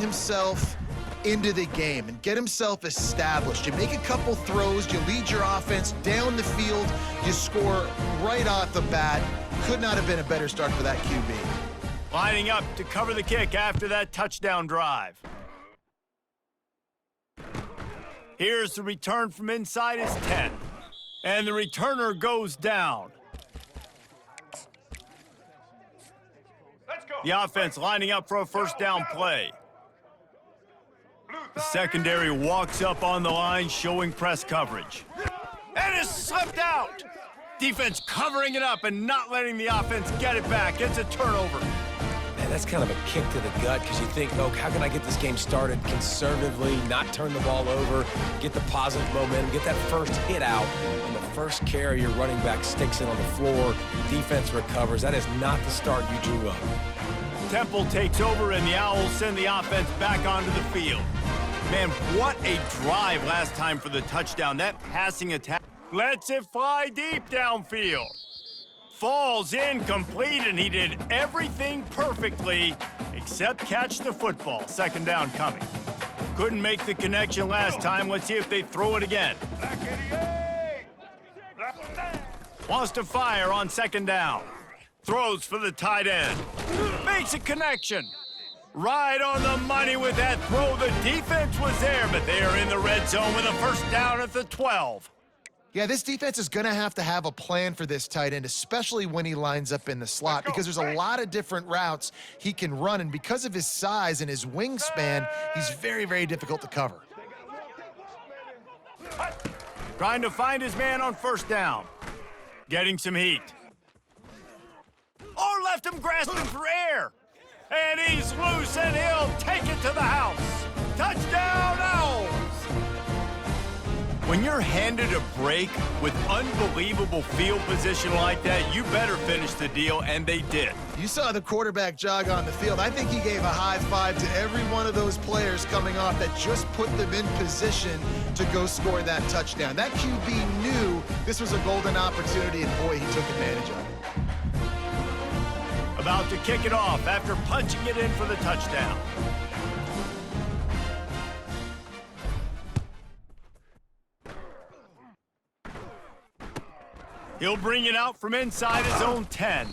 himself into the game and get himself established. You make a couple throws, you lead your offense down the field, you score right off the bat. Could not have been a better start for that QB. Lining up to cover the kick after that touchdown drive. Here's the return from inside his 10. And the returner goes down. The offense lining up for a first down play. The secondary walks up on the line, showing press coverage. And it's slipped out. Defense covering it up and not letting the offense get it back. It's a turnover. Man, that's kind of a kick to the gut because you think, oh, how can I get this game started conservatively, not turn the ball over, get the positive momentum, get that first hit out, and the first carry, your running back sticks it on the floor, defense recovers. That is not the start you drew up. Temple takes over, and the Owls send the offense back onto the field. Man, what a drive last time for the touchdown. That passing attack lets it fly deep downfield. Falls incomplete, and he did everything perfectly except catch the football. Second down coming. Couldn't make the connection last time. Let's see if they throw it again. Wants to fire on second down. Throws for the tight end. Makes a connection. Right on the money with that throw. The defense was there, but they are in the red zone with a first down at the 12. Yeah, this defense is going to have a plan for this tight end, especially when he lines up in the slot, because there's a lot of different routes he can run, and because of his size and his wingspan, he's very, very difficult to cover. Trying to find his man on first down. Getting some heat. Oh, left him grasping for air. And he's loose, and he'll take it to the house. Touchdown, Owls! When you're handed a break with unbelievable field position like that, you better finish the deal, and they did. You saw the quarterback jog on the field. I think he gave a high five to every one of those players coming off that just put them in position to go score that touchdown. That QB knew this was a golden opportunity, and boy, he took advantage of it. About to kick it off after punching it in for the touchdown. He'll bring it out from inside his own 10.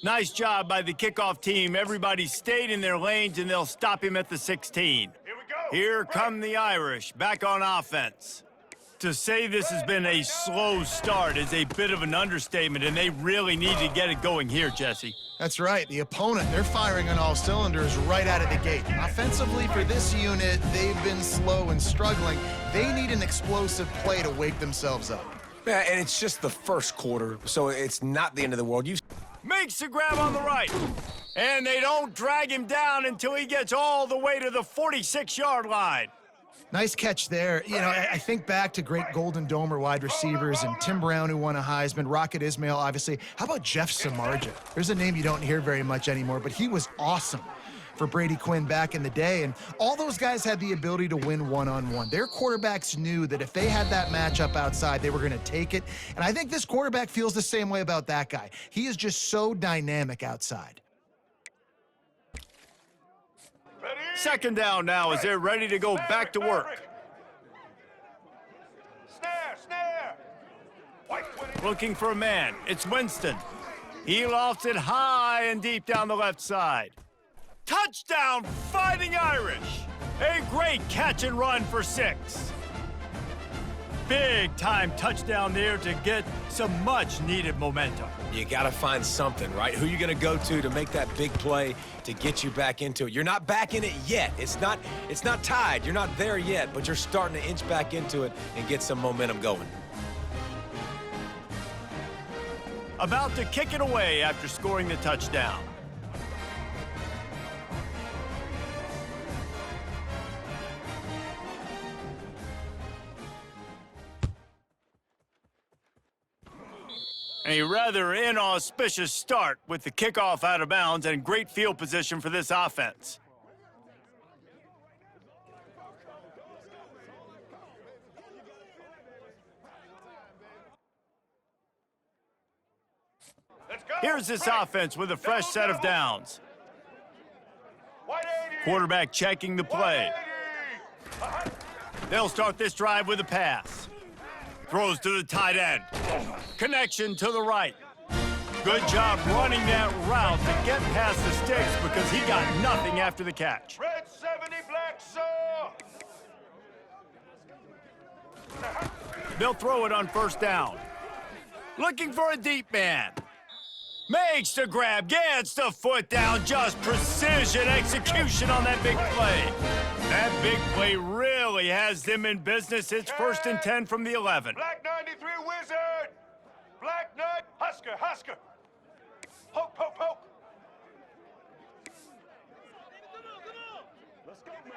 Nice job by the kickoff team. Everybody stayed in their lanes, and they'll stop him at the 16. Here come the Irish, back on offense. To say this has been a slow start is a bit of an understatement, and they really need to get it going here, Jesse. That's right. The opponent, they're firing on all cylinders right out of the gate. Offensively, for this unit, they've been slow and struggling. They need an explosive play to wake themselves up. Yeah, and it's just the first quarter, so it's not the end of the world. Makes the grab on the right. And they don't drag him down until he gets all the way to the 46-yard line. Nice catch there. You know, I think back to great Golden Domer wide receivers and Tim Brown, who won a Heisman, Rocket Ismail, obviously. How about Jeff Samardzija? There's a name you don't hear very much anymore, but he was awesome for Brady Quinn back in the day. And all those guys had the ability to win one-on-one. Their quarterbacks knew that if they had that matchup outside, they were going to take it. And I think this quarterback feels the same way about that guy. He is just so dynamic outside. Second down now as they're ready to go back to work. Looking for a man. It's Winston. He lofts it high and deep down the left side. Touchdown, Fighting Irish. A great catch and run for 6. Big-time touchdown there to get some much-needed momentum. You got to find something, right? Who you going to go to make that big play to get you back into it? You're not back in it yet. It's not tied. You're not there yet, but you're starting to inch back into it and get some momentum going. About to kick it away after scoring the touchdown. A rather inauspicious start with the kickoff out of bounds and great field position for this offense. Here's this offense with a fresh set of downs. Quarterback checking the play. They'll start this drive with a pass. Throws to the tight end. Connection to the right. Good job running that route to get past the sticks because he got nothing after the catch. Red 70, black sir. They'll throw it on first down. Looking for a deep man. Makes the grab, gets the foot down, just precision execution on that big play. That big play really has them in business. It's 1st and 10 from the 11. Black 93 Wizard. Black Knight, Husker, Husker. Poke, poke, poke. Let's go, man.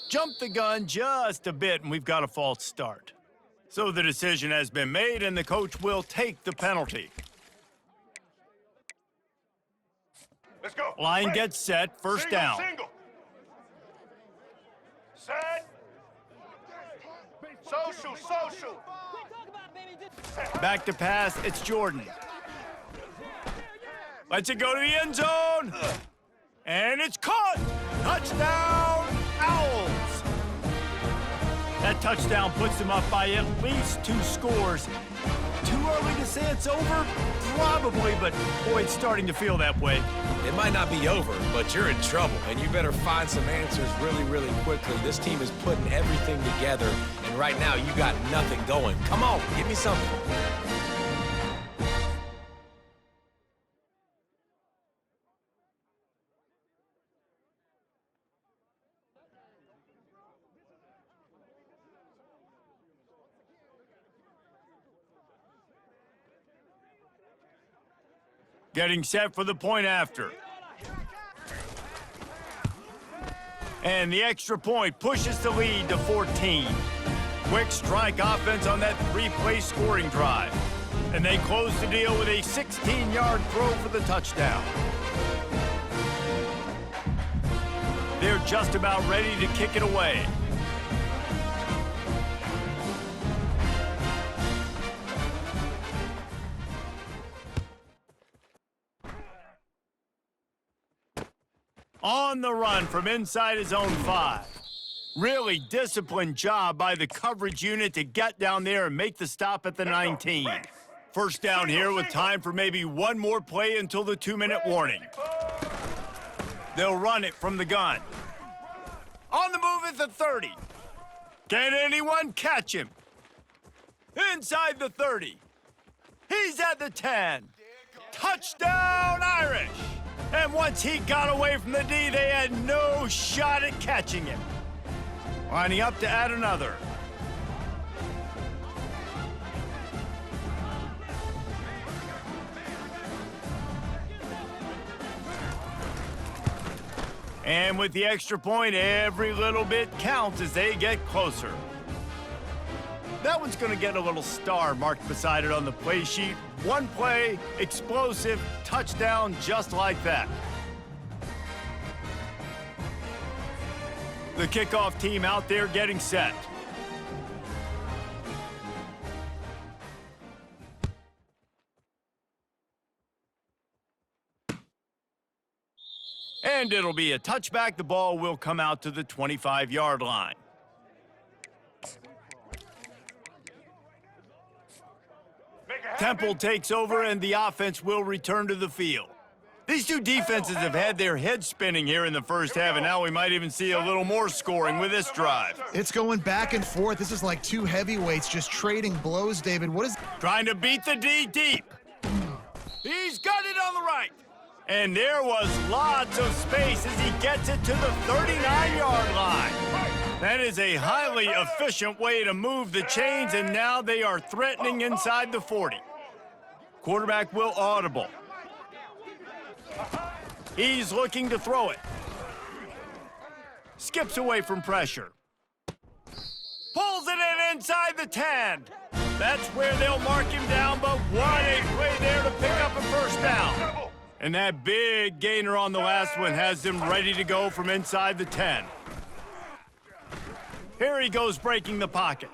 Jump the gun just a bit, and we've got a false start. So the decision has been made, and the coach will take the penalty. Let's go. Line Ready. gets set, first Single, down. Single. Set. Social, social. Back to pass, it's Jordan. Lets it go to the end zone. And it's caught. Touchdown, Owls. That touchdown puts them up by at least 2 scores. Too early to say it's over? Probably, but boy, it's starting to feel that way. It might not be over, but you're in trouble, and you better find some answers really, really quickly. This team is putting everything together, and right now you got nothing going. Come on, give me something. Getting set for the point after. And the extra point pushes the lead to 14. Quick strike offense on that 3-play scoring drive. And they close the deal with a 16-yard throw for the touchdown. They're just about ready to kick it away. On the run from inside his own 5. Really disciplined job by the coverage unit to get down there and make the stop at the 19. First down here with time for maybe one more play until the 2-minute warning. They'll run it from the gun. On the move at the 30. Can anyone catch him? Inside the 30. He's at the 10. Touchdown, Irish! And once he got away from the D, they had no shot at catching him. Lining up to add another. And with the extra point, every little bit counts as they get closer. That one's going to get a little star marked beside it on the play sheet. One play, explosive, touchdown, just like that. The kickoff team out there getting set. And it'll be a touchback. The ball will come out to the 25-yard line. Temple takes over, and the offense will return to the field. These two defenses have had their heads spinning here in the first half, and now we might even see a little more scoring with this drive. It's going back and forth. This is like two heavyweights just trading blows, David. What is... Trying to beat the D deep. He's got it on the right. And there was lots of space as he gets it to the 39-yard line. That is a highly efficient way to move the chains, and now they are threatening inside the 40. Quarterback will audible. He's looking to throw it. Skips away from pressure. Pulls it in inside the 10. That's where they'll mark him down, but what a play there to pick up a first down. And that big gainer on the last one has them ready to go from inside the 10. Here he goes breaking the pocket.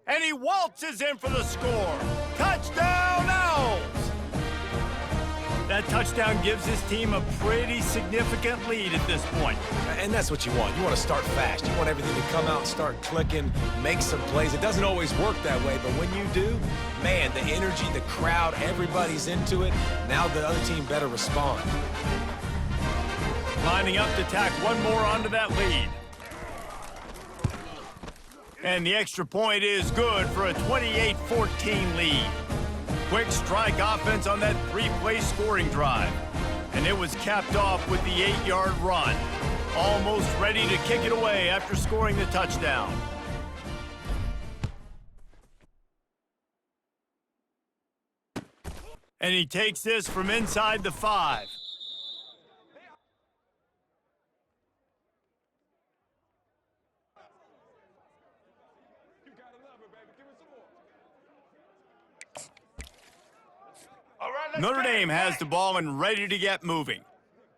And he waltzes in for the score. Touchdown, Owls! That touchdown gives his team a pretty significant lead at this point. And that's what you want. You want to start fast. You want everything to come out and start clicking, make some plays. It doesn't always work that way, but when you do, man, the energy, the crowd, everybody's into it. Now the other team better respond. Lining up to tack one more onto that lead. And the extra point is good for a 28-14 lead. Quick strike offense on that three-play scoring drive. And it was capped off with the 8-yard run. Almost ready to kick it away after scoring the touchdown. And he takes this from inside the 5. Notre Dame has the ball and ready to get moving.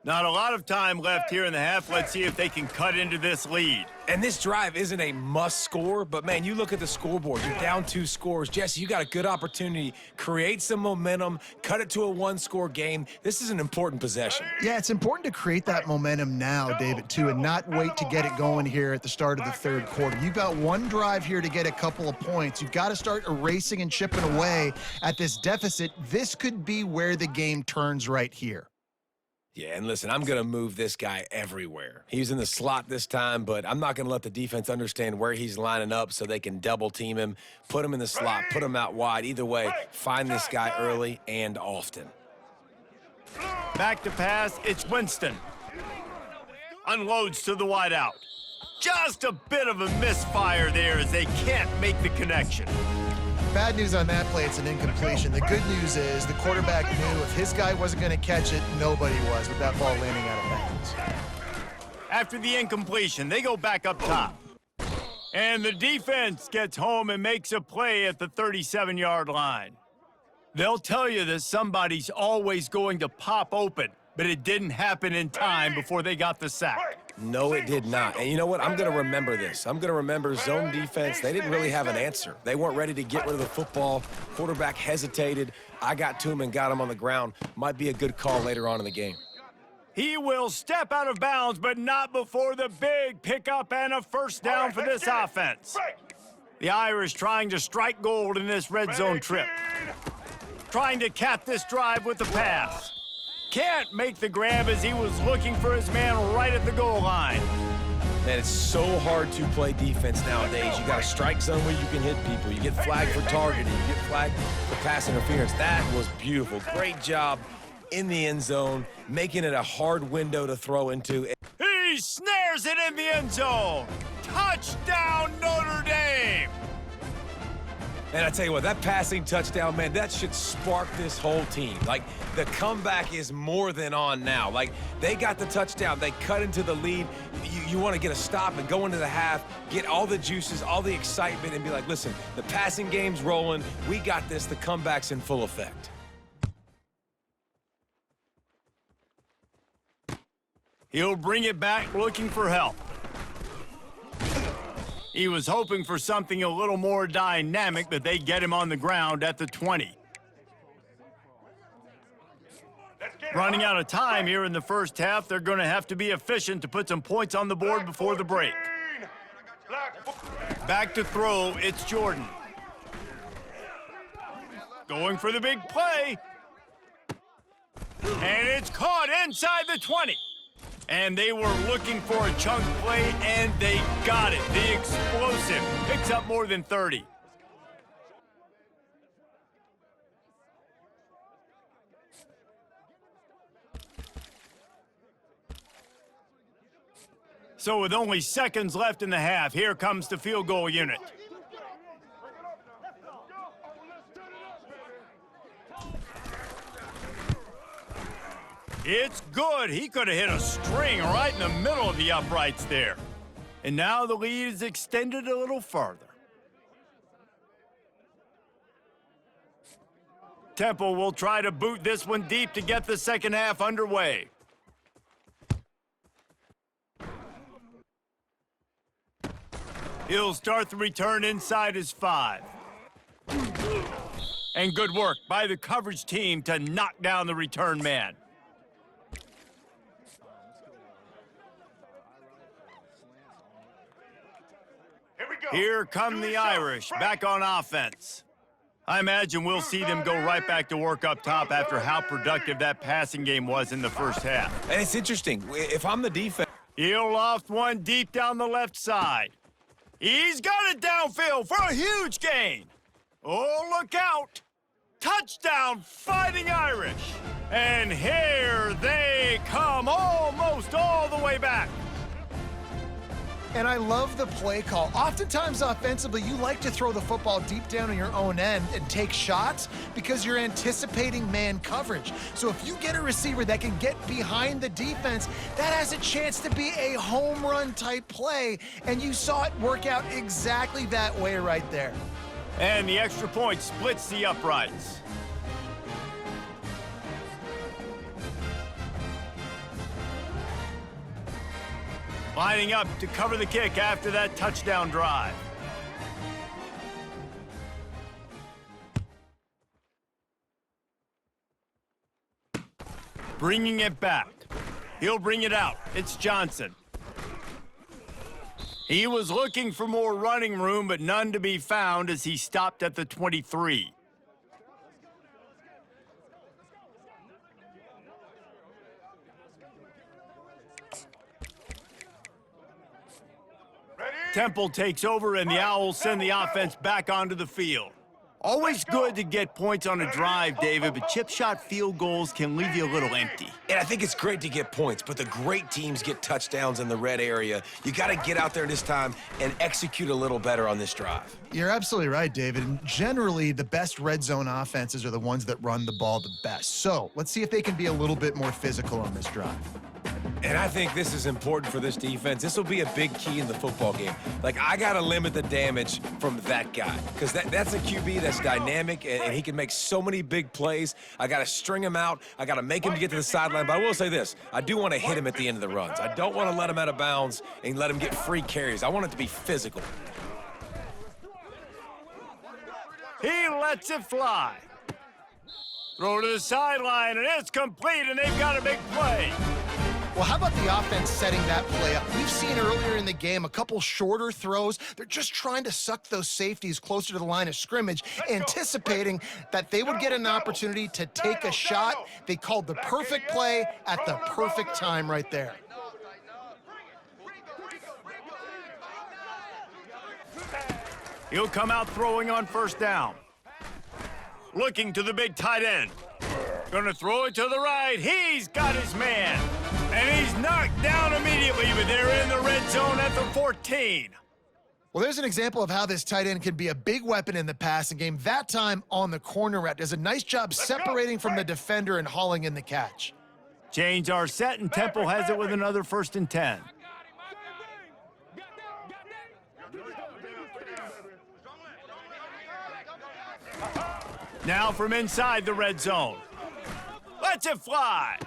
Not a lot of time left here in the half. Let's see if they can cut into this lead. And this drive isn't a must score, but man, you look at the scoreboard. You're down 2 scores. Jesse, you got a good opportunity. Create some momentum, cut it to a 1-score game. This is an important possession. Yeah, it's important to create that momentum now, David, too, and not wait to get it going here at the start of the third quarter. You've got one drive here to get a couple of points. You've got to start erasing and chipping away at this deficit. This could be where the game turns right here. Yeah, and listen, I'm going to move this guy everywhere. He's in the slot this time, but I'm not going to let the defense understand where he's lining up so they can double team him, put him in the slot, put him out wide. Either way, find this guy early and often. Back to pass, it's Winston. Unloads to the wideout. Just a bit of a misfire there as they can't make the connection. Bad news on that play, it's an incompletion. The good news is the quarterback knew if his guy wasn't going to catch it, nobody was with that ball landing out of bounds. After the incompletion, they go back up top. And the defense gets home and makes a play at the 37-yard line. They'll tell you that somebody's always going to pop open, but it didn't happen in time before they got the sack. No, it did not. And you know what? I'm going to remember this. I'm going to remember zone defense. They didn't really have an answer. They weren't ready to get rid of the football. Quarterback hesitated. I got to him and got him on the ground. Might be a good call later on in the game. He will step out of bounds, but not before the big pickup and a first down for this offense. The Irish trying to strike gold in this red zone trip. Trying to cap this drive with the pass. Can't make the grab as he was looking for his man right at the goal line. Man, it's so hard to play defense nowadays. You got a strike zone where you can hit people. You get flagged for targeting. You get flagged for pass interference. That was beautiful. Great job in the end zone, making it a hard window to throw into. He snares it in the end zone. Touchdown, Notre Dame! And I tell you what, that passing touchdown, man, that should spark this whole team. Like, the comeback is more than on now. Like, they got the touchdown. They cut into the lead. You want to get a stop and go into the half, get all the juices, all the excitement, and be like, listen, the passing game's rolling. We got this. The comeback's in full effect. He'll bring it back looking for help. He was hoping for something a little more dynamic, but they get him on the ground at the 20. Running out of time here in the first half, they're going to have to be efficient to put some points on the board before the break. Back to throw, it's Jordan. Going for the big play. And it's caught inside the 20. And they were looking for a chunk play, and they got it. The explosive picks up more than 30. So with only seconds left in the half, here comes the field goal unit. It's good. He could have hit a string right in the middle of the uprights there. And now the lead is extended a little further. Temple will try to boot this one deep to get the second half underway. He'll start the return inside his 5. And good work by the coverage team to knock down the return man. Here we go. Here come the Irish back on offense. I imagine we'll see them go right back to work up top after how productive that passing game was in the first half. And it's interesting. If I'm the defense, He'll loft one deep down the left side. He's got it downfield for a huge gain. Oh, look out. Touchdown, Fighting Irish. And here they come almost all the way back. And I love the play call. Oftentimes offensively, you like to throw the football deep down on your own end and take shots because you're anticipating man coverage. So if you get a receiver that can get behind the defense, that has a chance to be a home run type play. And you saw it work out exactly that way right there. And the extra point splits the uprights. Lining up to cover the kick after that touchdown drive. Bringing it back. He'll bring it out. It's Johnson. He was looking for more running room, but none to be found as he stopped at the 23. Temple takes over, and the Owls send the offense back onto the field. Always good to get points on a drive, David, but chip shot field goals can leave you a little empty. and I think it's great to get points, but the great teams get touchdowns in the red area. You got to get out there this time and execute a little better on this drive. You're absolutely right, David. And generally, the best red zone offenses are the ones that run the ball the best. So let's see if they can be a little bit more physical on this drive. And I think this is important for this defense. This will be a big key in the football game. Like, I got to limit the damage from that guy because that's a QB that's dynamic, and he can make so many big plays. I got to string him out. I got to make him get to the sideline. But I will say this. I do want to hit him at the end of the runs. I don't want to let him out of bounds and let him get free carries. I want it to be physical. He lets it fly. Throw to the sideline, and it's complete, and they've got a big play. Well, how about the offense setting that play up? We've seen earlier in the game a couple shorter throws. They're just trying to suck those safeties closer to the line of scrimmage, anticipating that they would get an opportunity to take a shot. They called the perfect play at the perfect time right there. He'll come out throwing on first down. Looking to the big tight end. Gonna throw it to the right. He's got his man. And he's knocked down immediately, but they're in the red zone at the 14. Well, there's an example of how this tight end can be a big weapon in the passing game. That time on the corner route. Does a nice job separating from the defender and hauling in the catch. Chains are set, and Temple has it with another 1st and 10. Now from inside the red zone. Lets it fly.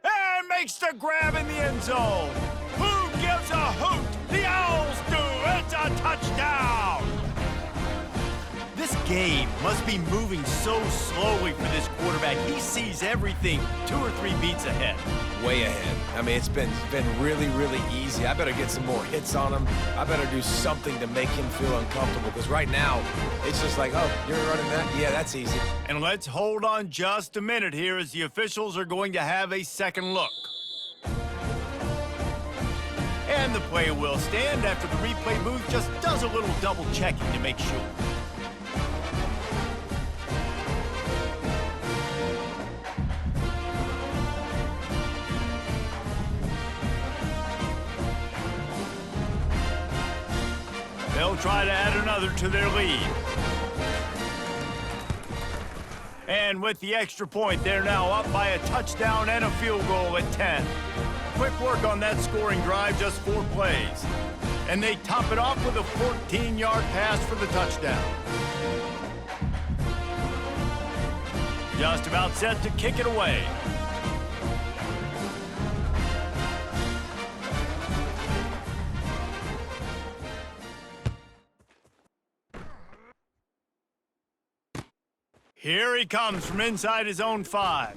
And makes the grab in the end zone. Who gives a hoot? The Owls do. It's a touchdown. This game must be moving so slowly for this quarterback. He sees everything 2 or 3 beats ahead. Way ahead. I mean, it's been really, really easy. I better get some more hits on him. I better do something to make him feel uncomfortable because right now, it's just like, oh, you're running that? Yeah, that's easy. And let's hold on just a minute here as the officials are going to have a second look. And the play will stand after the replay booth just does a little double checking to make sure. They'll try to add another to their lead. And with the extra point, they're now up by a touchdown and a field goal at 10. Quick work on that scoring drive, just 4 plays. And they top it off with a 14-yard pass for the touchdown. Just about set to kick it away. Here he comes from inside his own 5.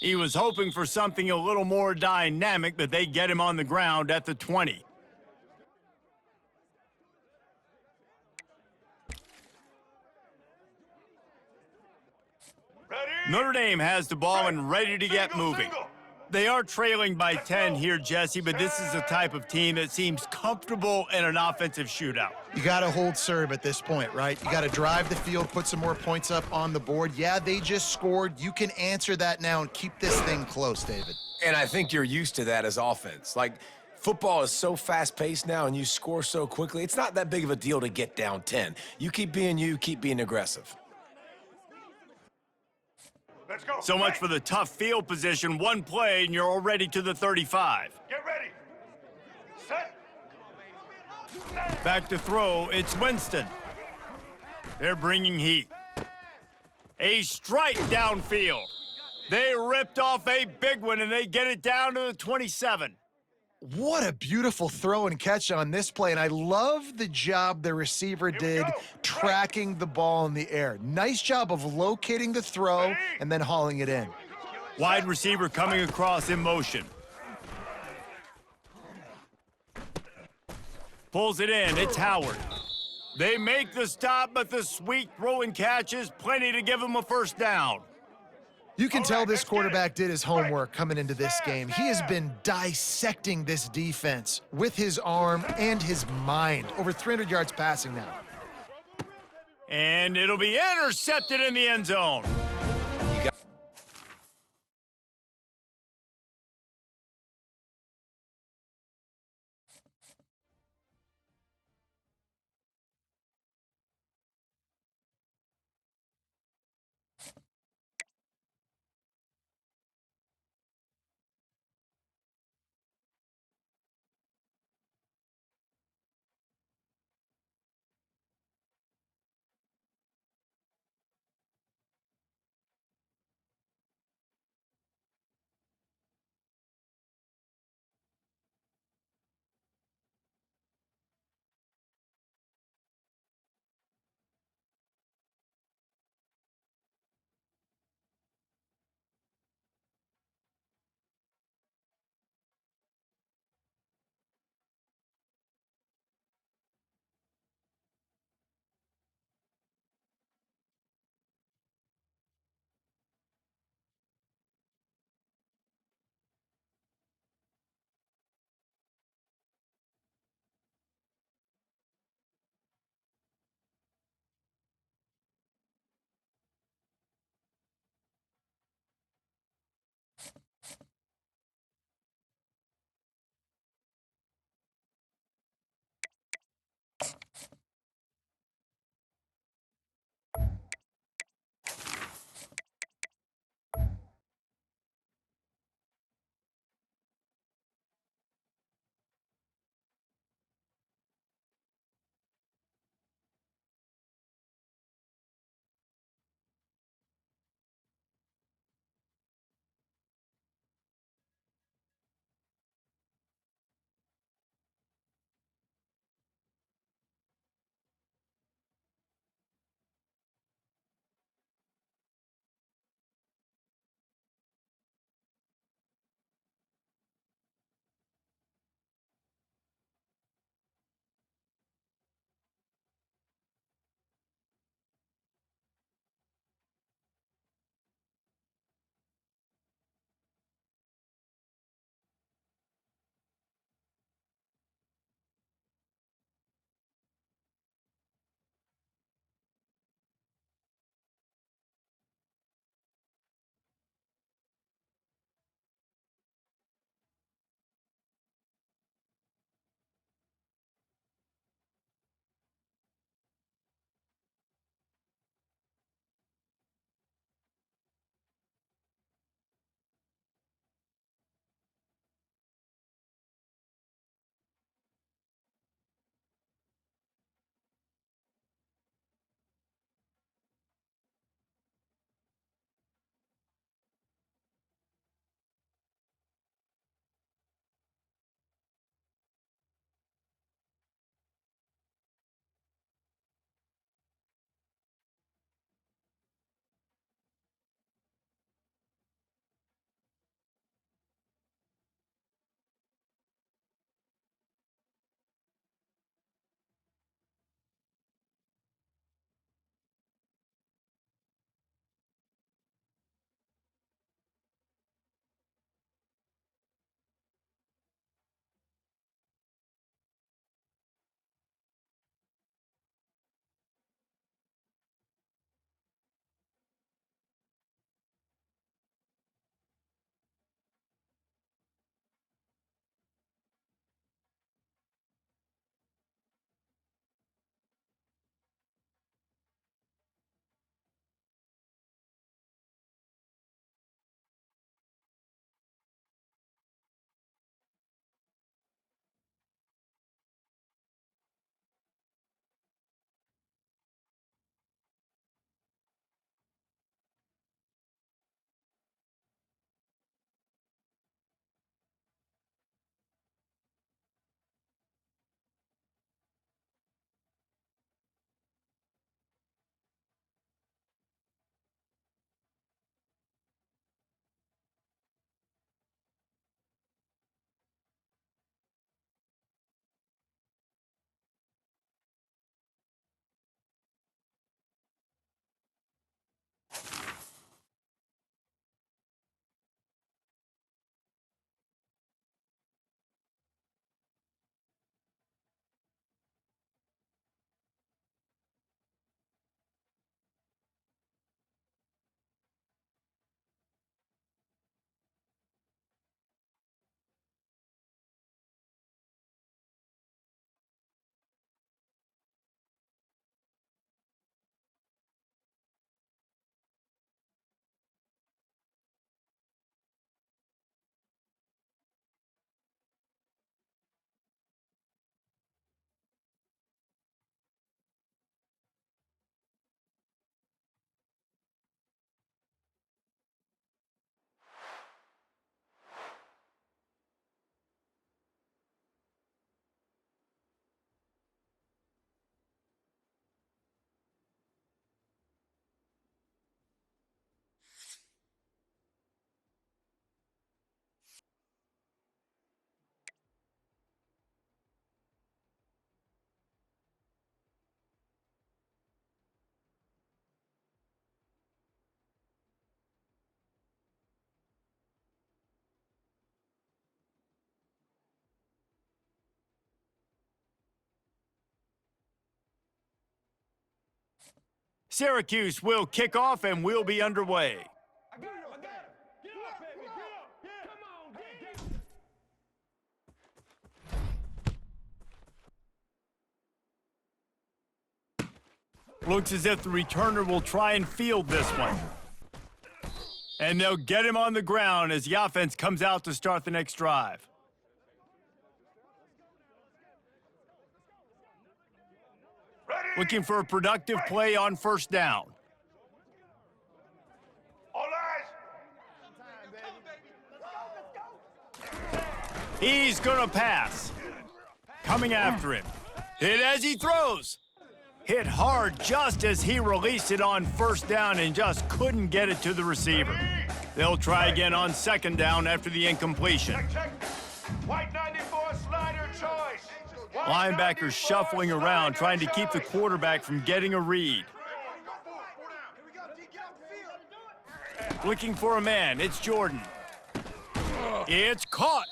He was hoping for something a little more dynamic, but they get him on the ground at the 20. Ready? Notre Dame has the ball and ready to get moving. They are trailing by 10 here, Jesse, but this is the type of team that seems comfortable in an offensive shootout. You got to hold serve at this point, right? You got to drive the field, put some more points up on the board. Yeah, they just scored. You can answer that now and keep this thing close, David. And I think you're used to that as offense. Like, football is so fast-paced now and you score so quickly, it's not that big of a deal to get down 10. You keep being aggressive. Let's go. So much for the tough field position. One play, and you're already to the 35. Get ready. Set. Back to throw, it's Winston. They're bringing heat. A strike downfield. They ripped off a big one, and they get it down to the 27. What a beautiful throw and catch on this play, and I love the job the receiver did tracking the ball in the air. Nice job of locating the throw and then hauling it in. Wide receiver coming across in motion. Pulls it in, it's Howard. They make the stop, but the sweet throw and catch is plenty to give them a first down. You can tell this quarterback did his homework coming into this game. He has been dissecting this defense with his arm and his mind. Over 300 yards passing now. And it'll be intercepted in the end zone. Syracuse will kick off and we'll be underway. Looks as if the returner will try and field this one. And they'll get him on the ground as the offense comes out to start the next drive. Ready? Looking for a productive play on first down. All eyes. He's gonna pass. Coming after him. Hit as he throws. Hit hard just as he released it on first down and just couldn't get it to the receiver. They'll try again on second down after the incompletion. Check. White 94 slider choice. White Linebackers 94 shuffling around, slider trying to keep the choice. quarterback from getting a read. Looking for a man, it's Jordan. It's caught.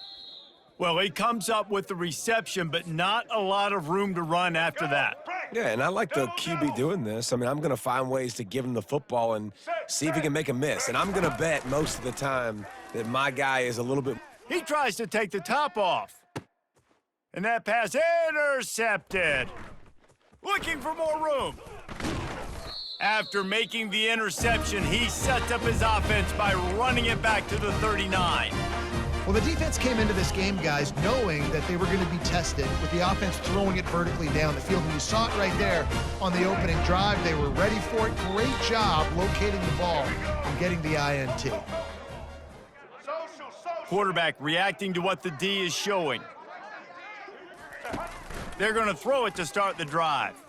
Well, he comes up with the reception, but not a lot of room to run after that. Yeah, and I like the QB doing this. I mean, I'm going to find ways to give him the football and see if he can make a miss. And I'm going to bet most of the time that my guy is a little bit... He tries to take the top off. And that pass intercepted. Looking for more room. After making the interception, he sets up his offense by running it back to the 39. Well, the defense came into this game, guys, knowing that they were going to be tested with the offense throwing it vertically down the field. And you saw it right there on the opening drive. They were ready for it. Great job locating the ball and getting the INT. Social. Quarterback reacting to what the D is showing. They're going to throw it to start the drive.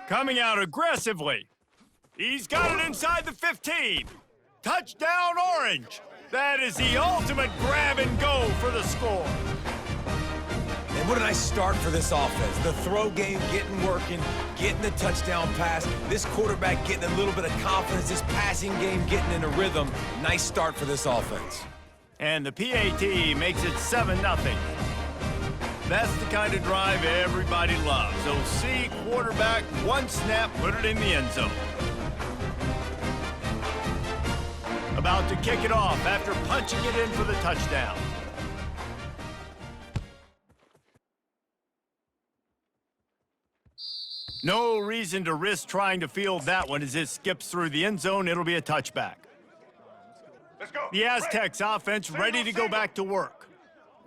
Coming out aggressively. He's got it inside the 15. Touchdown, Orange. That is the ultimate grab and go for the score. And what a nice start for this offense. The throw game getting working, getting the touchdown pass. This quarterback getting a little bit of confidence. This passing game getting in a rhythm. Nice start for this offense. And the PAT makes it 7-0. That's the kind of drive everybody loves. So see quarterback, one snap, put it in the end zone. About to kick it off after punching it in for the touchdown. No reason to risk trying to field that one as it skips through the end zone. It'll be a touchback. Let's go. The Aztecs offense ready to go back to work.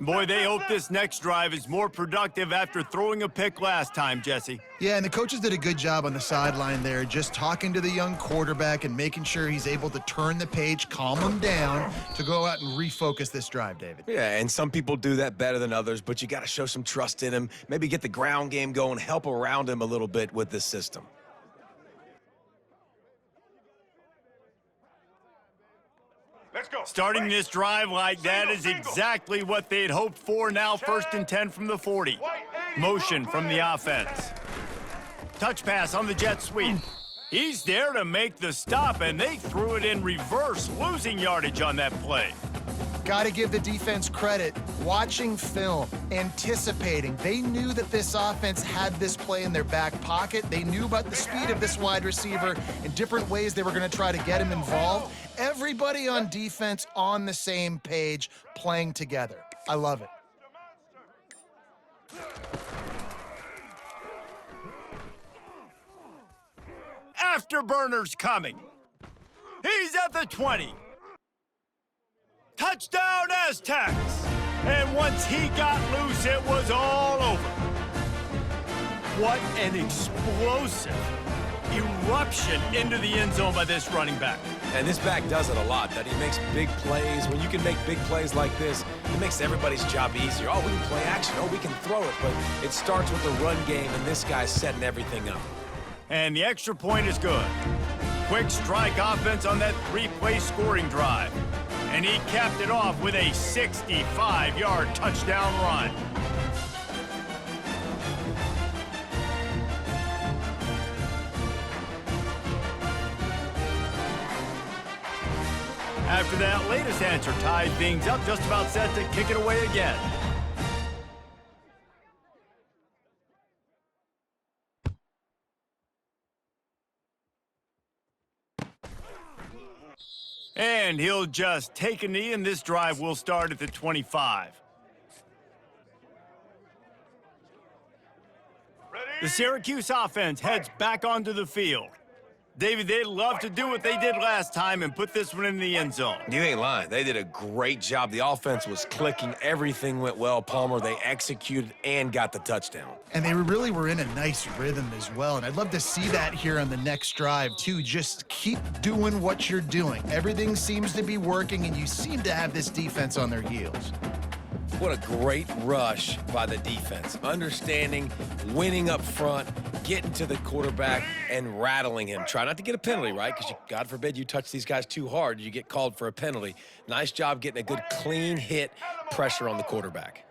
Boy, they hope this next drive is more productive after throwing a pick last time, Jesse. Yeah, and the coaches did a good job on the sideline there, just talking to the young quarterback and making sure he's able to turn the page, calm him down to go out and refocus this drive, David. Yeah, and some people do that better than others, but you got to show some trust in him. Maybe get the ground game going, help around him a little bit with this system. Let's go. Starting this drive like that is exactly what they'd hoped for. Now 1st and 10 from the 40. Motion from the offense. Touch pass on the jet sweep. He's there to make the stop, and they threw it in reverse, losing yardage on that play. Got to give the defense credit. Watching film, anticipating. They knew that this offense had this play in their back pocket. They knew about the speed of this wide receiver and different ways they were going to try to get him involved. Everybody on defense on the same page, playing together. I love it. Afterburner's coming. He's at the 20. Touchdown, Aztecs! And once he got loose, it was all over. What an explosive eruption into the end zone by this running back. And this back does it a lot, that he makes big plays. When you can make big plays like this, it makes everybody's job easier. Oh, we can play action. Oh, we can throw it. But it starts with the run game, and this guy's setting everything up. And the extra point is good. Quick strike offense on that 3-play scoring drive. And he capped it off with a 65-yard touchdown run. After that latest answer tied things up, just about set to kick it away again. And he'll just take a knee, and this drive will start at the 25. The Syracuse offense heads back onto the field. David, they'd love to do what they did last time and put this one in the end zone. You ain't lying. They did a great job. The offense was clicking. Everything went well. Palmer, they executed and got the touchdown. And they really were in a nice rhythm as well. And I'd love to see that here on the next drive, too. Just keep doing what you're doing. Everything seems to be working, and you seem to have this defense on their heels. What a great rush by the defense. Understanding, winning up front, getting to the quarterback, and rattling him. Try not to get a penalty, right? Because, God forbid, you touch these guys too hard, you get called for a penalty. Nice job getting a good, clean hit, pressure on the quarterback.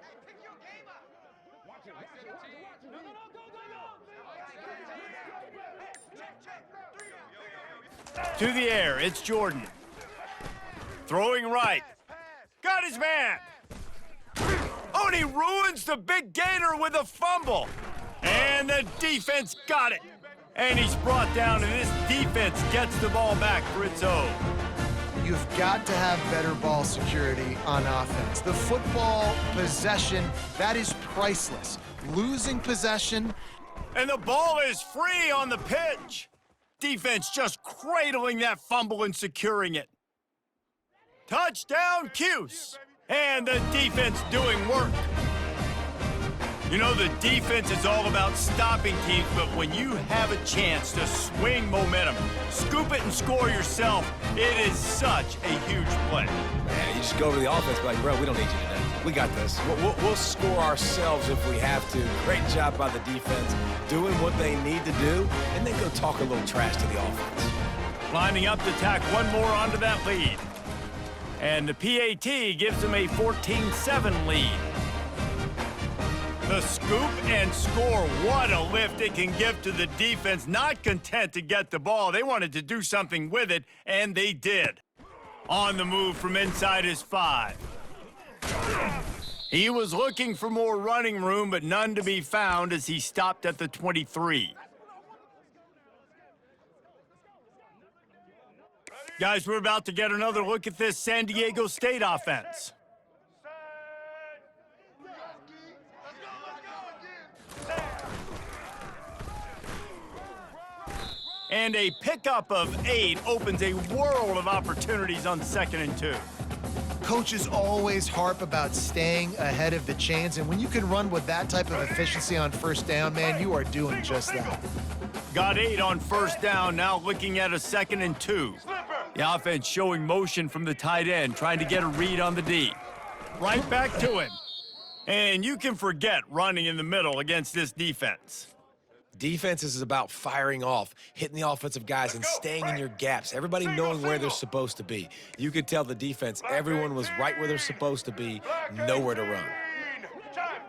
To the air, it's Jordan. Throwing right. Got his man. Oh, and he ruins the big gainer with a fumble. And the defense got it. And he's brought down, and this defense gets the ball back for its own. You've got to have better ball security on offense. The football possession, that is priceless. Losing possession. And the ball is free on the pitch. Defense just cradling that fumble and securing it. Touchdown, Cuse. And the defense doing work. You know, the defense is all about stopping teams, but when you have a chance to swing momentum, scoop it and score yourself, it is such a huge play. Yeah, you just go to the offense, be like, bro, we don't need you today. We got this. We'll score ourselves if we have to. Great job by the defense, doing what they need to do, and then go talk a little trash to the offense. Lining up to tack one more onto that lead. And the PAT gives them a 14-7 lead. The scoop and score, what a lift it can give to the defense. Not content to get the ball, they wanted to do something with it, and they did. On the move from inside his 5. He was looking for more running room, but none to be found as he stopped at the 23. Guys, we're about to get another look at this San Diego State offense. And a pickup of 8 opens a world of opportunities on 2nd and 2. Coaches always harp about staying ahead of the chains, and when you can run with that type of efficiency on first down, man, you are doing just that. Got 8 on first down, now looking at a 2nd and 2. The offense showing motion from the tight end, trying to get a read on the D. Right back to him. And you can forget running in the middle against this defense. Defense is about firing off, hitting the offensive guys, and staying in your gaps. Everybody knowing where they're supposed to be. You could tell the defense, everyone was right where they're supposed to be, nowhere to run. Time.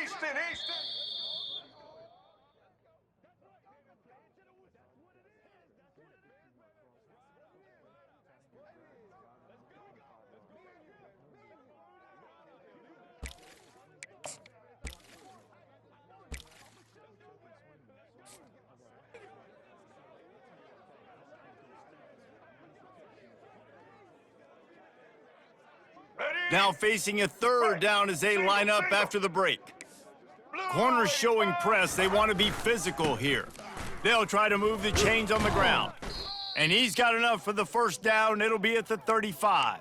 Easton. Now facing a 3rd down as they line up after the break. Corners showing press. They want to be physical here. They'll try to move the chains on the ground. And he's got enough for the first down. It'll be at the 35.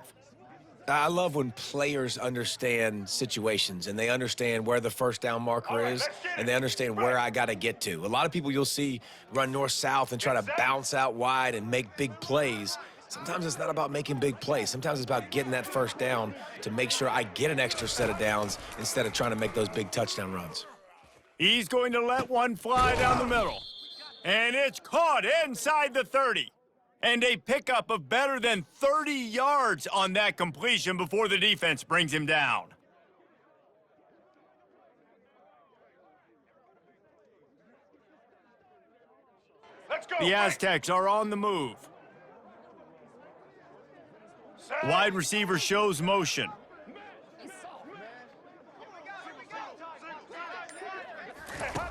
I love when players understand situations and they understand where the first down marker is and they understand where I got to get to. A lot of people you'll see run north-south and try to bounce out wide and make big plays. Sometimes it's not about making big plays. Sometimes it's about getting that first down to make sure I get an extra set of downs instead of trying to make those big touchdown runs. He's going to let one fly down the middle. And it's caught inside the 30. And a pickup of better than 30 yards on that completion before the defense brings him down. Let's go. The Aztecs are on the move. Wide receiver shows motion.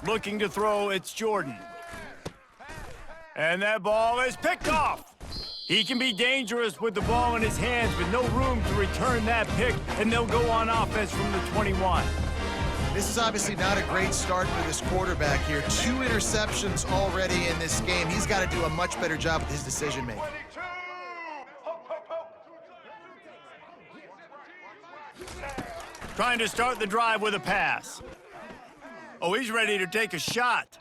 Looking to throw, it's Jordan. And that ball is picked off. He can be dangerous with the ball in his hands, but no room to return that pick, and they'll go on offense from the 21. This is obviously not a great start for this quarterback here. 2 interceptions already in this game. He's got to do a much better job with his decision-making. 22. Hop, hop, hop. Trying to start the drive with a pass. Oh, he's ready to take a shot.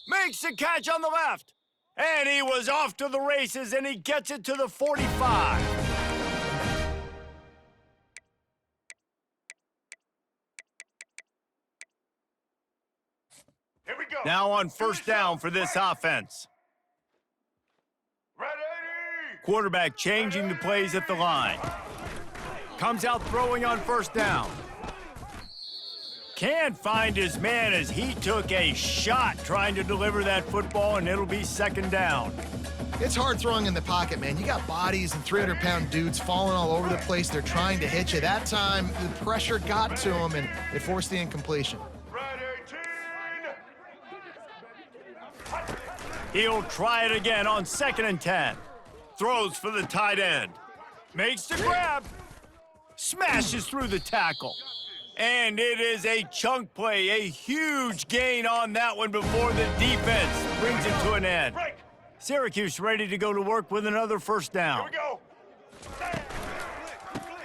Makes the catch on the left. And he was off to the races, and he gets it to the 45. Here we go. Now on first down for this offense. Ready. Quarterback changing the plays at the line. Comes out throwing on first down. Can't find his man as he took a shot trying to deliver that football, and it'll be second down. It's hard throwing in the pocket, man. You got bodies and 300-pound dudes falling all over the place. They're trying to hit you. That time, the pressure got to him, and it forced the incompletion. Ready, 18. He'll try it again on 2nd and 10. Throws for the tight end. Makes the grab. Smashes through the tackle. And it is a chunk play, a huge gain on that one before the defense brings it to an end. Break. Syracuse ready to go to work with another first Here down. we go.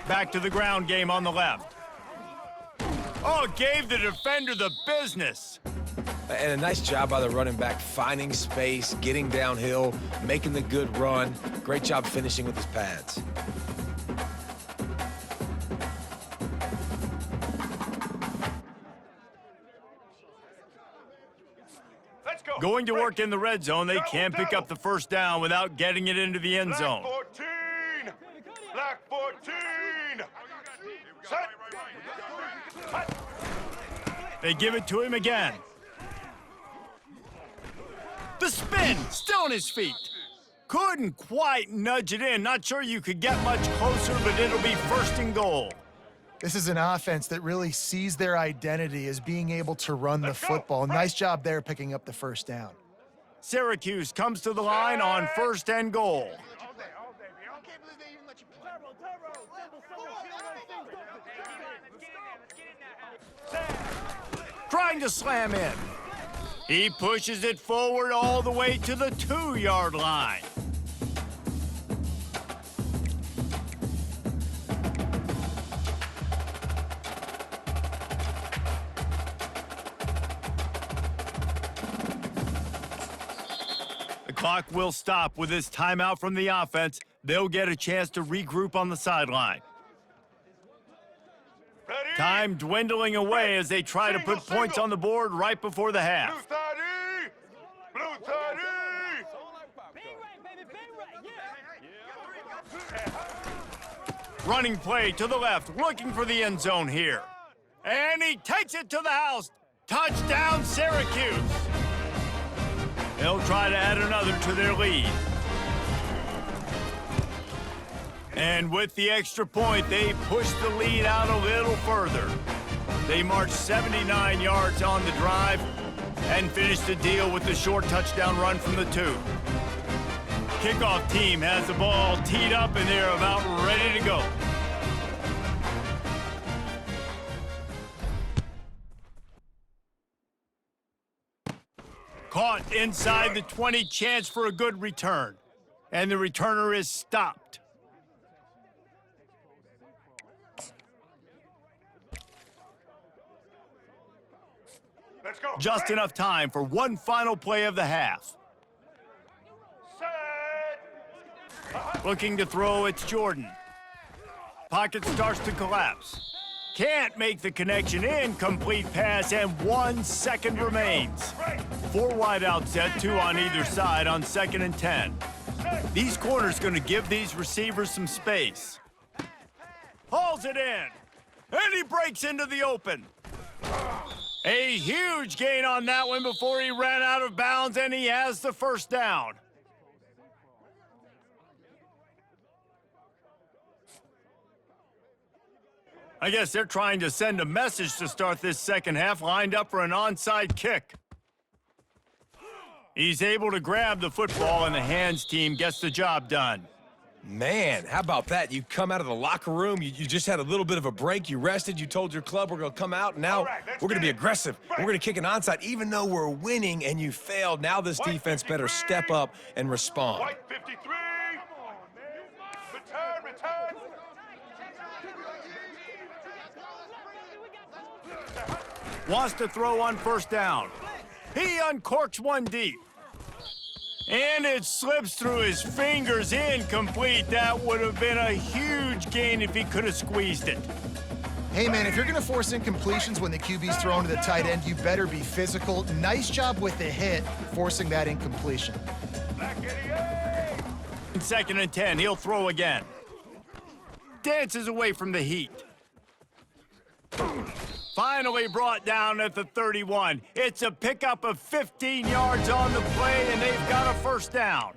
Back to the ground game on the left. Oh, gave the defender the business. And a nice job by the running back, finding space, getting downhill, making the good run. Great job finishing with his pads. Let's go. Going to Break. work in the red zone, they can't pick up the first down without getting it into the end Black zone. 14. Black 14. Set. Hut. They give it to him again. The spin, still on his feet. Couldn't quite nudge it in. Not sure you could get much closer, but it'll be 1st and goal. This is an offense that really sees their identity as being able to run the football. Nice job there picking up the first down. Syracuse comes to the line on 1st and goal. Trying to slam in. He pushes it forward all the way to the 2-yard line. The clock will stop with this timeout from the offense. They'll get a chance to regroup on the sideline. Ready. Time dwindling away as they try to put points on the board right before the Blue half. 30. Blue 30. Running play to the left, looking for the end zone here. And he takes it to the house. Touchdown, Syracuse. They'll try to add another to their lead. And with the extra point, they push the lead out a little further. They march 79 yards on the drive and finish the deal with the short touchdown run from the 2. Kickoff team has the ball teed up and they're about ready to go. Caught inside the 20, chance for a good return. And the returner is stopped. Let's go. Just Ready. enough time for one final play of the half. Set. Looking to throw, it's Jordan. Pocket starts to collapse. Can't make the connection, incomplete pass, and 1 second remains. 4 wideouts set, 2 on either side on 2nd and 10. These corners going to give these receivers some space. Hauls it in, and he breaks into the open. A huge gain on that one before he ran out of bounds, and he has the first down. I guess they're trying to send a message to start this second half, lined up for an onside kick. He's able to grab the football, and the hands team gets the job done. Man, how about that? You come out of the locker room, you just had a little bit of a break, you rested, you told your club we're going to come out, and now we're going to be aggressive. We're going to kick an onside, even though we're winning and you failed. Now this defense better step up and respond. White 53. Return. Wants to throw on first down. He uncorks one deep. And it slips through his fingers, incomplete. That would have been a huge gain if he could have squeezed it. Hey, man, if you're going to force incompletions when the QB's thrown to the tight end, you better be physical. Nice job with the hit, forcing that incompletion. Black 88. 2nd and 10, he'll throw again. Dances away from the heat. Finally brought down at the 31. It's a pickup of 15 yards on the play, and they've got a first down.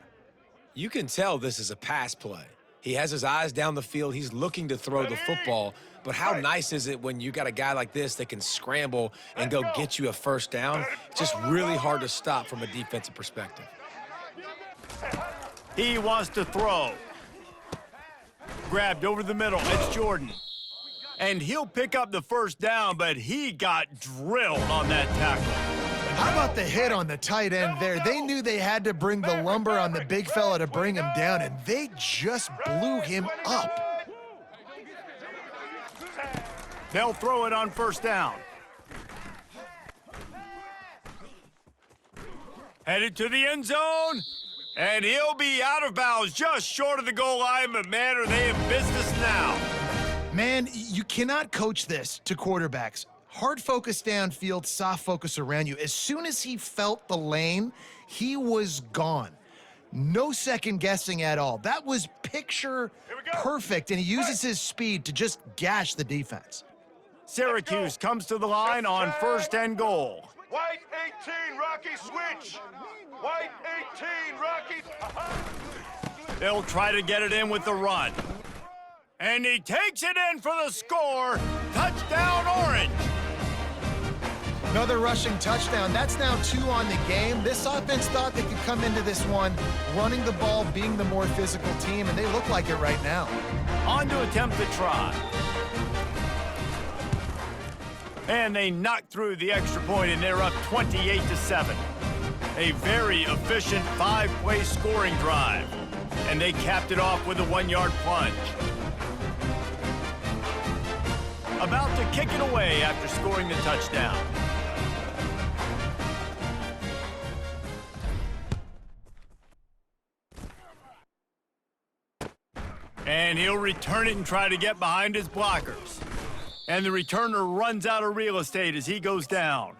You can tell this is a pass play. He has his eyes down the field. He's looking to throw the football. But how nice is it when you got a guy like this that can scramble and go get you a first down? It's just really hard to stop from a defensive perspective. He wants to throw. Grabbed over the middle. It's Jordan. And he'll pick up the first down, but he got drilled on that tackle. How about the hit on the tight end there? They knew they had to bring the lumber on the big fella to bring him down, and they just blew him up. They'll throw it on first down. Headed to the end zone, and he'll be out of bounds just short of the goal line, but man, are they in business now. Man, you cannot coach this to quarterbacks. Hard focus downfield, soft focus around you. As soon as he felt the lane, he was gone. No second guessing at all. That was picture perfect, and he uses his speed to just gash the defense. Syracuse comes to the line on 1st and goal. White 18, Rocky switch. White 18, Rocky. They'll try to get it in with the run. And he takes it in for the score. Touchdown, Orange. Another rushing touchdown. That's now 2 on the game. This offense thought they could come into this one running the ball, being the more physical team, and they look like it right now. On to attempt the try. And they knock through the extra point, and they're up 28-7. A very efficient 5-play scoring drive. And they capped it off with a 1-yard plunge. About to kick it away after scoring the touchdown. And he'll return it and try to get behind his blockers. And the returner runs out of real estate as he goes down.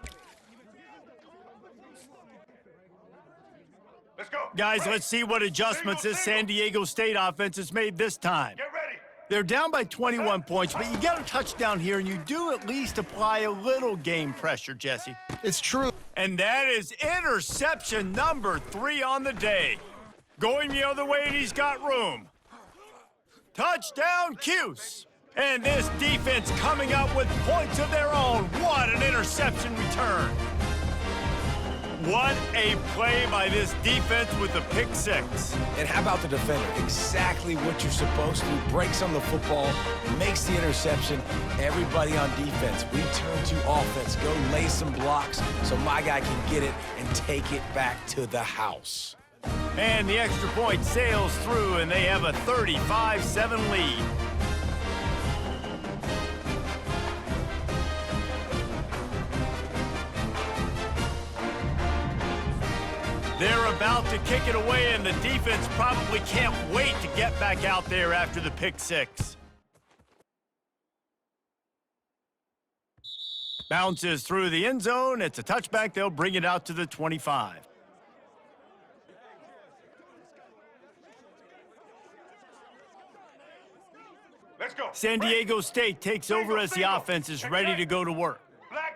Let's go. Guys, let's see what adjustments this San Diego State offense has made this time. Get ready. They're down by 21 points, but you get a touchdown here, and you do at least apply a little game pressure, Jesse. It's true. And that is interception number 3 on the day. Going the other way, and he's got room. Touchdown, Cuse. And this defense coming up with points of their own. What an interception return. What a play by this defense with the pick 6. And how about the defender? Exactly what you're supposed to. Breaks on the football, makes the interception. Everybody on defense, we turn to offense. Go lay some blocks so my guy can get it and take it back to the house. And the extra point sails through, and they have a 35-7 lead. They're about to kick it away, and the defense probably can't wait to get back out there after the pick 6. Bounces through the end zone. It's a touchback. They'll bring it out to the 25. Let's go. San Diego State takes over as the offense is ready to go to work.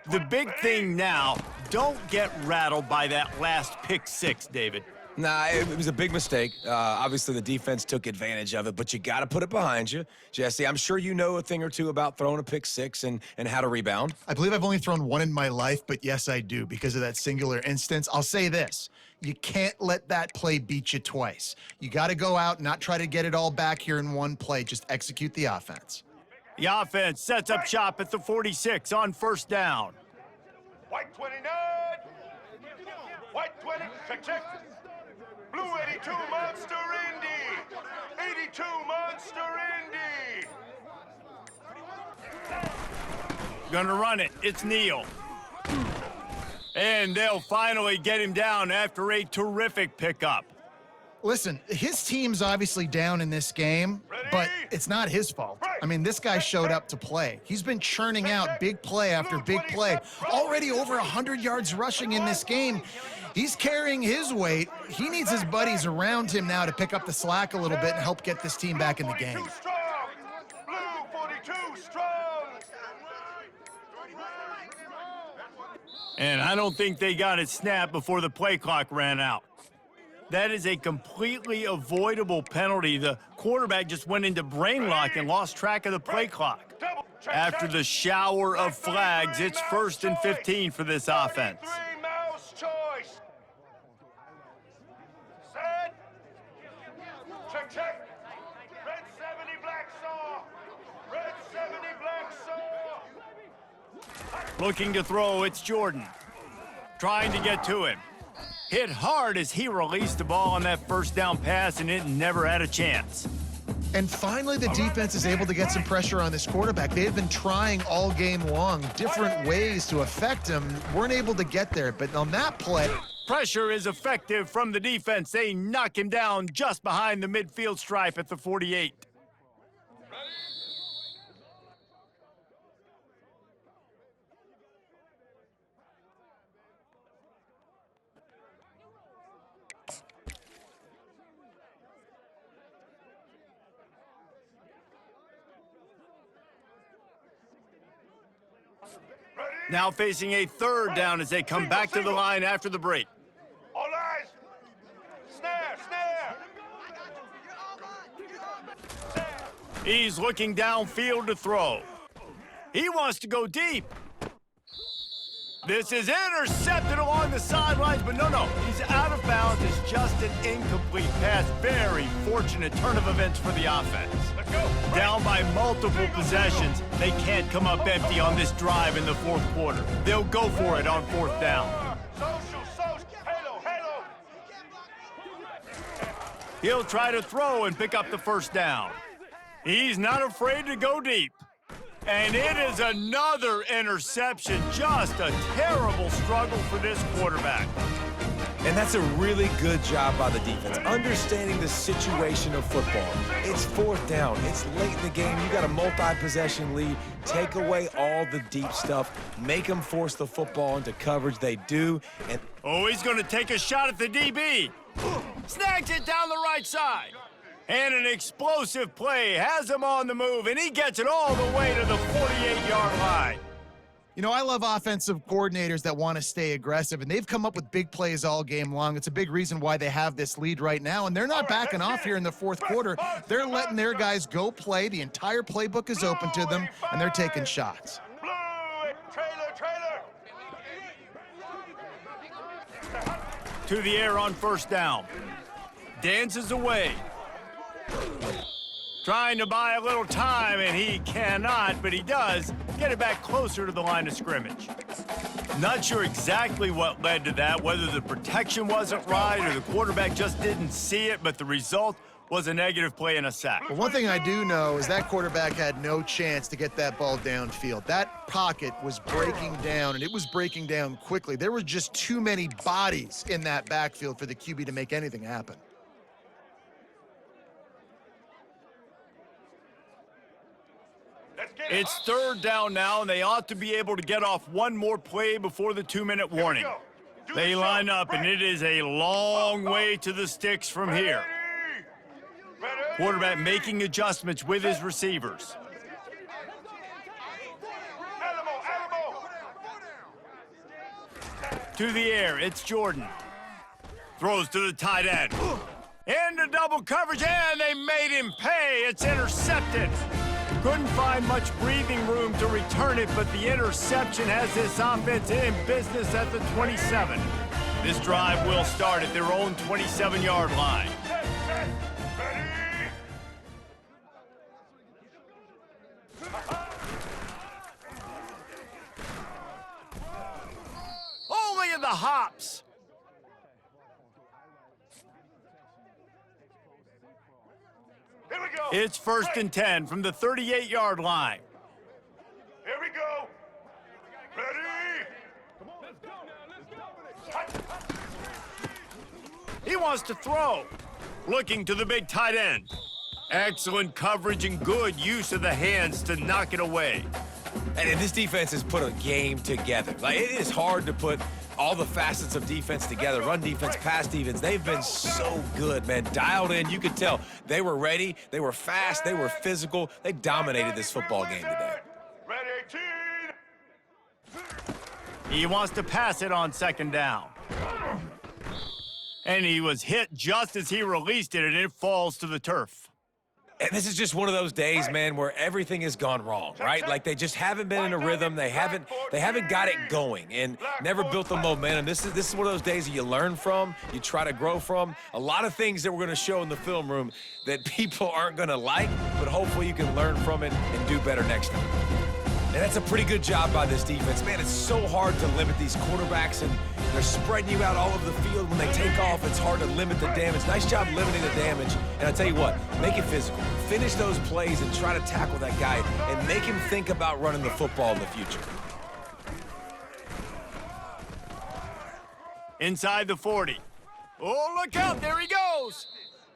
The big thing now, don't get rattled by that last pick 6, David. Nah, it was a big mistake. Obviously, the defense took advantage of it, but you got to put it behind you. Jesse, I'm sure you know a thing or two about throwing a pick 6 and how to rebound. I believe I've only thrown 1 in my life, but yes, I do because of that singular instance. I'll say this. You can't let that play beat you twice. You got to go out and not try to get it all back here in one play. Just execute the offense. The offense sets up shop at the 46 on first down. White 29. White 20. Check. Blue 82 Monster Indy. 82 Monster Indy. Gonna run it. It's Neal. And they'll finally get him down after a terrific pickup. Listen, his team's obviously down in this game, but it's not his fault. I mean, this guy showed up to play. He's been churning out big play after big play. Already over 100 yards rushing in this game. He's carrying his weight. He needs his buddies around him now to pick up the slack a little bit and help get this team back in the game. Blue 42 strong. And I don't think they got it snapped before the play clock ran out. That is a completely avoidable penalty. The quarterback just went into brain lock and lost track of the play clock. After the shower of flags, it's 1st and 15 for this offense. Mouse choice. Set. Check. Red 70 black saw. Red 70 black saw. Looking to throw, it's Jordan. Trying to get to him. Hit hard as he released the ball on that first down pass, and it never had a chance. And finally, the defense is able to get some pressure on this quarterback. They had been trying all game long, different ways to affect him. Weren't able to get there, but on that play... Pressure is effective from the defense. They knock him down just behind the midfield stripe at the 48. Now facing a 3rd down as they come back to the line after the break. All eyes. Snare. He's looking downfield to throw. He wants to go deep. This is intercepted along the sidelines, but no, he's out of bounds. It's just an incomplete pass. Very fortunate turn of events for the offense. Let's go. Down by multiple possessions, they can't come up empty on this drive in the 4th quarter. They'll go for it on 4th down. Social. Hello. He'll try to throw and pick up the 1st down. He's not afraid to go deep. And it is another interception. Just a terrible struggle for this quarterback. And that's a really good job by the defense, understanding the situation of football. It's 4th down. It's late in the game. You got a multi-possession lead. Take away all the deep stuff. Make them force the football into coverage. They do. And he's going to take a shot at the DB. Snags it down the right side. And an explosive play has him on the move, and he gets it all the way to the 48-yard line. You know, I love offensive coordinators that want to stay aggressive, and they've come up with big plays all game long. It's a big reason why they have this lead right now, and they're not backing off here in the 4th quarter. They're letting their guys go play. The entire playbook is open to them, and they're taking shots. Blue trailer. To the air on 1st down. Dances away. Trying to buy a little time, and he cannot, but he does get it back closer to the line of scrimmage. Not sure exactly what led to that, whether the protection wasn't right or the quarterback just didn't see it, but the result was a negative play and a sack. But one thing I do know is that quarterback had no chance to get that ball downfield. That pocket was breaking down, and it was breaking down quickly. There were just too many bodies in that backfield for the QB to make anything happen. It's 3rd down now, and they ought to be able to get off one more play before the 2-minute warning. They line up, and it is a long way to the sticks from here. Quarterback making adjustments with his receivers. To the air, it's Jordan. Throws to the tight end. Into double coverage, and they made him pay. It's intercepted. Couldn't find much breathing room to return it, but the interception has this offense in business at the 27. This drive will start at their own 27-yard line. Set, ready. Oh, look at the hops. Here we go. It's 1st and 10 from the 38-yard line. Here we go. Ready. He wants to throw. Looking to the big tight end. Excellent coverage and good use of the hands to knock it away. And this defense has put a game together. Like, it is hard to put all the facets of defense together. Run defense, pass defense. They've been so good, man. Dialed in. You could tell they were ready. They were fast. They were physical. They dominated this football game today. Ready, 18. He wants to pass it on 2nd down. And he was hit just as he released it, and it falls to the turf. And this is just one of those days, man, where everything has gone wrong, right? Like, they just haven't been in a rhythm. They haven't got it going and never built the momentum. This is one of those days that you learn from, you try to grow from. A lot of things that we're going to show in the film room that people aren't going to like, but hopefully you can learn from it and do better next time. And that's a pretty good job by this defense. Man, it's so hard to limit these quarterbacks, and they're spreading you out all over the field. When they take off, it's hard to limit the damage. Nice job limiting the damage. And I tell you what, make it physical. Finish those plays and try to tackle that guy and make him think about running the football in the future. Inside the 40. Oh, look out, there he goes.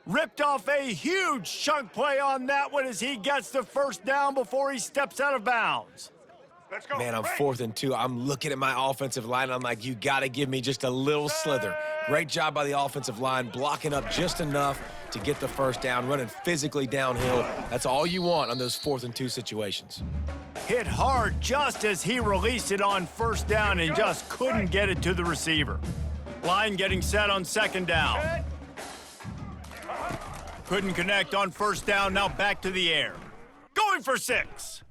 Ripped off a huge chunk play on that one as he gets the 1st down before he steps out of bounds. Let's go. Man, I'm Right. 4th and 2. I'm looking at my offensive line. I'm like, you got to give me just a little slither. Great job by the offensive line, blocking up just enough to get the 1st down, running physically downhill. That's all you want on those 4th and 2 situations. Hit hard just as he released it on 1st down and just couldn't get it to the receiver. Line getting set on 2nd down. Couldn't connect on 1st down, now back to the air. Going for 6.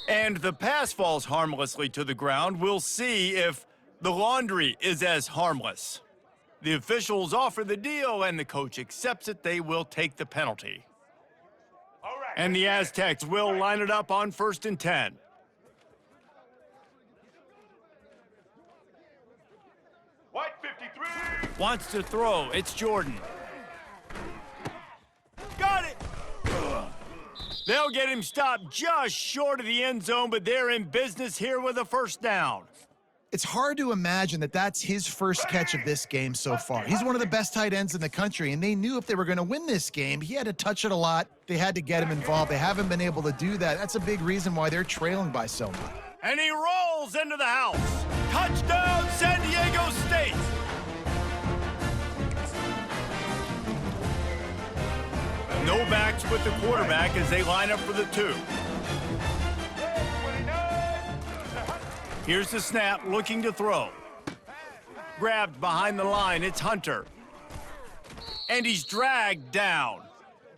And the pass falls harmlessly to the ground. We'll see if the laundry is as harmless. The officials offer the deal, and the coach accepts it. They will take the penalty. All right. And the Aztecs will line it up on 1st and 10. White 53. Wants to throw. It's Jordan. Got it! They'll get him stopped just short of the end zone, but they're in business here with a 1st down. It's hard to imagine that that's his first catch of this game so far. He's one of the best tight ends in the country, and they knew if they were going to win this game, he had to touch it a lot. They had to get him involved. They haven't been able to do that. That's a big reason why they're trailing by so much. And he rolls into the house. Touchdown, San Diego State! No backs with the quarterback as they line up for the 2. Here's the snap, looking to throw. Grabbed behind the line, it's Hunter. And he's dragged down.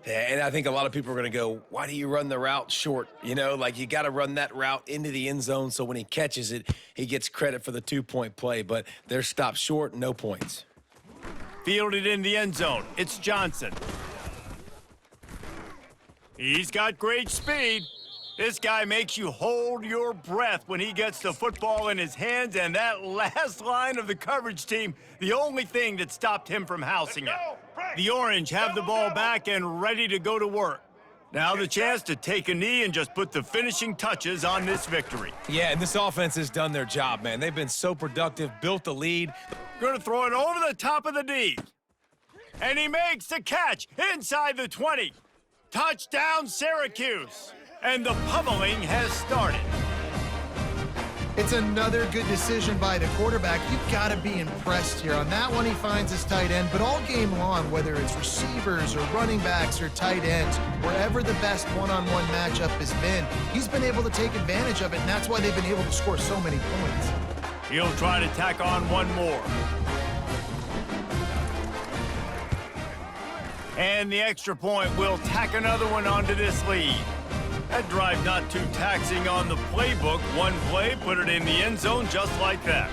Yeah, and I think a lot of people are going to go, why do you run the route short? You know, like, you got to run that route into the end zone so when he catches it, he gets credit for the 2-point play. But they're stopped short, no points. Fielded in the end zone, it's Johnson. He's got great speed. This guy makes you hold your breath when he gets the football in his hands, and that last line of the coverage team, the only thing that stopped him from housing it. The Orange have the ball back and ready to go to work. Now the chance to take a knee and just put the finishing touches on this victory. Yeah, and this offense has done their job, man. They've been so productive, built the lead. Going to throw it over the top of the D. And he makes the catch inside the 20. Touchdown, Syracuse. And the pummeling has started. It's another good decision by the quarterback. You've got to be impressed here. On that one, he finds his tight end, but all game long, whether it's receivers or running backs or tight ends, wherever the best one-on-one matchup has been, he's been able to take advantage of it, and that's why they've been able to score so many points. He'll try to tack on one more. And the extra point will tack another one onto this lead. That drive not too taxing on the playbook. One play, put it in the end zone just like that.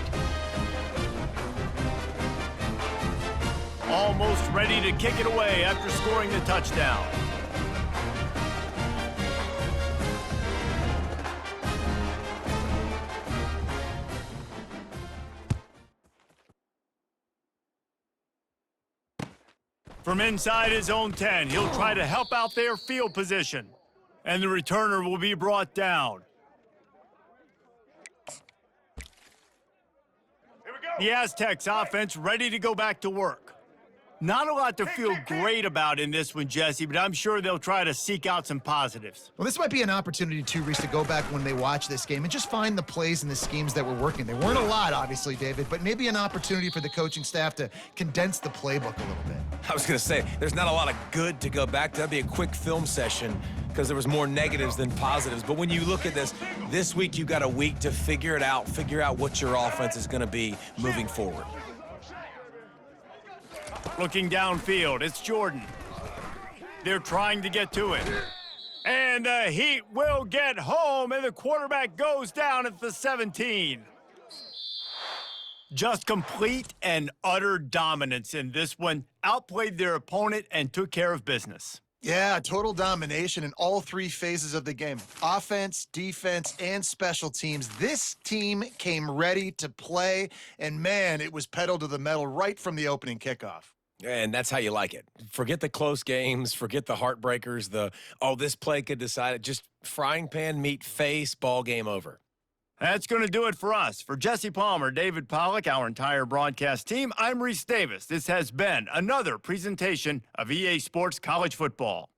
almost ready to kick it away after scoring the touchdown. From inside his own 10, he'll try to help out their field position. And the returner will be brought down. Here we go. The Aztecs offense ready to go back to work. Not a lot to feel great about in this one, Jesse, but I'm sure they'll try to seek out some positives. Well, this might be an opportunity, too, Reese, to go back when they watch this game and just find the plays and the schemes that were working. There weren't a lot, obviously, David, but maybe an opportunity for the coaching staff to condense the playbook a little bit. I was going to say, there's not a lot of good to go back to. That'd be a quick film session because there was more negatives than positives. But when you look at this week you got a week to figure it out, figure out what your offense is going to be moving forward. Looking downfield, it's Jordan. They're trying to get to it. And the Heat will get home, and the quarterback goes down at the 17. Just complete and utter dominance in this one. Outplayed their opponent and took care of business. Yeah, total domination in all three phases of the game. Offense, defense, and special teams. This team came ready to play, and man, it was pedal to the metal right from the opening kickoff. And that's how you like it. Forget the close games, forget the heartbreakers, this play could decide it. Just frying pan, meat face, ball game over. That's going to do it for us. For Jesse Palmer, David Pollack, our entire broadcast team, I'm Reese Davis. This has been another presentation of EA Sports College Football.